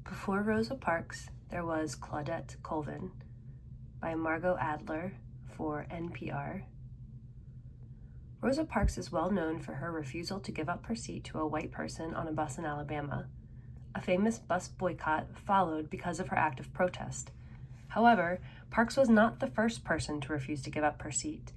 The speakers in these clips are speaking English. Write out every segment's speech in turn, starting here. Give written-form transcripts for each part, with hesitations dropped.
Before Rosa Parks, there was Claudette Colvin by Margot Adler for NPR. Rosa Parks is well known for her refusal to give up her seat to a white person on a bus in Alabama. A famous bus boycott followed because of her act of protest. However, Parks was not the first person to refuse to give up her seat.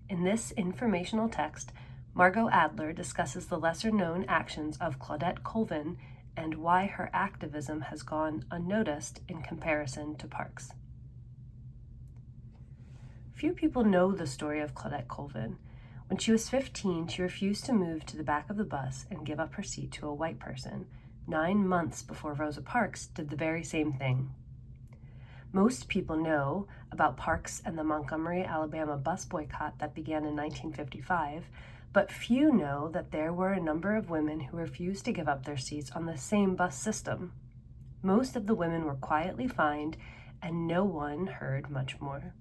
In this informational text, Margot Adler discusses the lesser-known actions of Claudette Colvin and why her activism has gone unnoticed in comparison to Parks. Few people know the story of Claudette Colvin. When she was 15, she refused to move to the back of the bus and give up her seat to a white person, 9 months before Rosa Parks did the very same thing. Most people know about Parks and the Montgomery, Alabama bus boycott that began in 1955, but few know that there were a number of women who refused to give up their seats on the same bus system. Most of the women were quietly fined, and no one heard much more.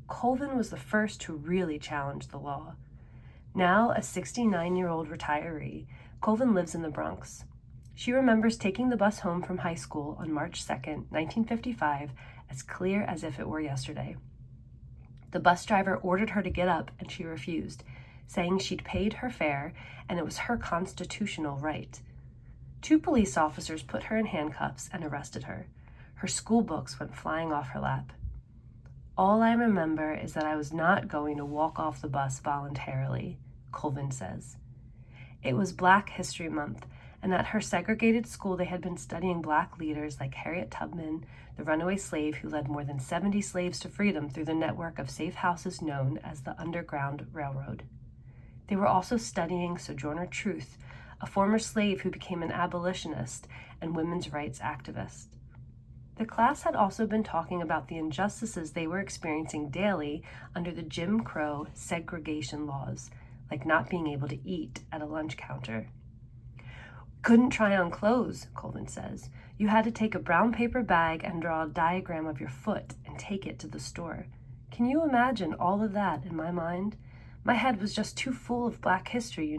Colvin was the first to really challenge the law. Now a 69-year-old retiree, Colvin lives in the Bronx. She remembers taking the bus home from high school on March 2nd, 1955, as clear as if it were yesterday. The bus driver ordered her to get up, and she refused, saying she'd paid her fare and it was her constitutional right. 2 police officers put her in handcuffs and arrested her. Her school books went flying off her lap. "All I remember is that I was not going to walk off the bus voluntarily," Colvin says. It was Black History Month, and at her segregated school they had been studying Black leaders like Harriet Tubman, the runaway slave who led more than 70 slaves to freedom through the network of safe houses known as the Underground Railroad. They were also studying Sojourner Truth, a former slave who became an abolitionist and women's rights activist. The class had also been talking about the injustices they were experiencing daily under the Jim Crow segregation laws, like not being able to eat at a lunch counter. "Couldn't try on clothes," Colvin says. "You had to take a brown paper bag and draw a diagram of your foot and take it to the store. Can you imagine all of that in my mind? My head was just too full of Black history,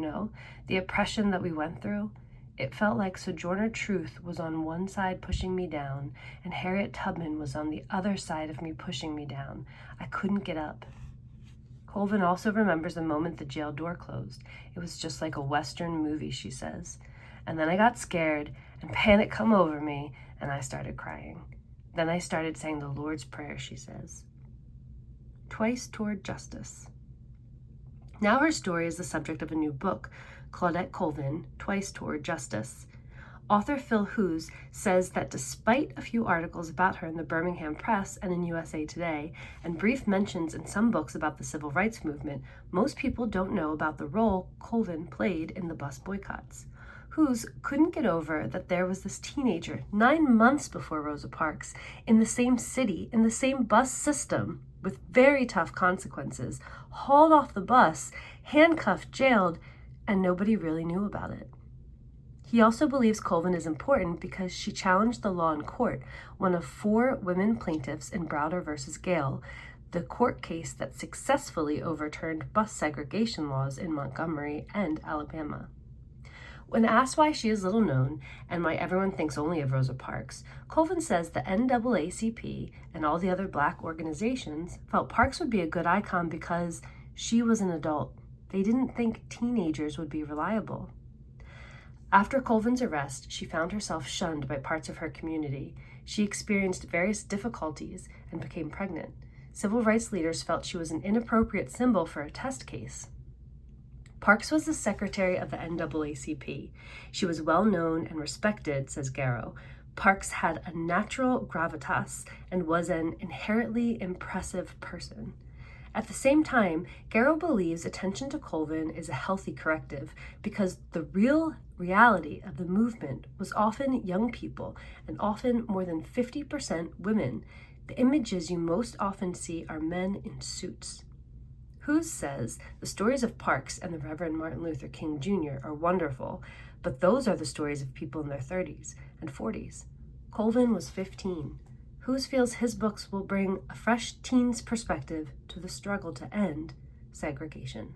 the oppression that we went through. It felt like Sojourner Truth was on one side pushing me down, and Harriet Tubman was on the other side of me pushing me down. I couldn't get up." Colvin also remembers the moment the jail door closed. It was just like a Western movie, she says. "And then I got scared, and panic come over me, and I started crying. Then I started saying the Lord's Prayer," she says. Twice Toward Justice. Now her story is the subject of a new book, Claudette Colvin, Twice Toward Justice. Author Phil Hughes says that despite a few articles about her in the Birmingham Press and in USA Today, and brief mentions in some books about the civil rights movement, most people don't know about the role Colvin played in the bus boycotts. Hughes couldn't get over that there was this teenager 9 months before Rosa Parks in the same city, in the same bus system, with very tough consequences, hauled off the bus, handcuffed, jailed, and nobody really knew about it. He also believes Colvin is important because she challenged the law in court, one of 4 women plaintiffs in Browder versus Gale, the court case that successfully overturned bus segregation laws in Montgomery and Alabama. When asked why she is little known and why everyone thinks only of Rosa Parks, Colvin says the NAACP and all the other Black organizations felt Parks would be a good icon because she was an adult. They didn't think teenagers would be reliable. After Colvin's arrest, she found herself shunned by parts of her community. She experienced various difficulties and became pregnant. Civil rights leaders felt she was an inappropriate symbol for a test case. Parks was the secretary of the NAACP. She was well known and respected, says Garrow. Parks had a natural gravitas and was an inherently impressive person. At the same time, Garrow believes attention to Colvin is a healthy corrective because the real reality of the movement was often young people and often more than 50% women. The images you most often see are men in suits. Hughes says the stories of Parks and the Reverend Martin Luther King Jr. are wonderful, but those are the stories of people in their 30s and 40s. Colvin was 15. Hughes feels his books will bring a fresh teen's perspective to the struggle to end segregation.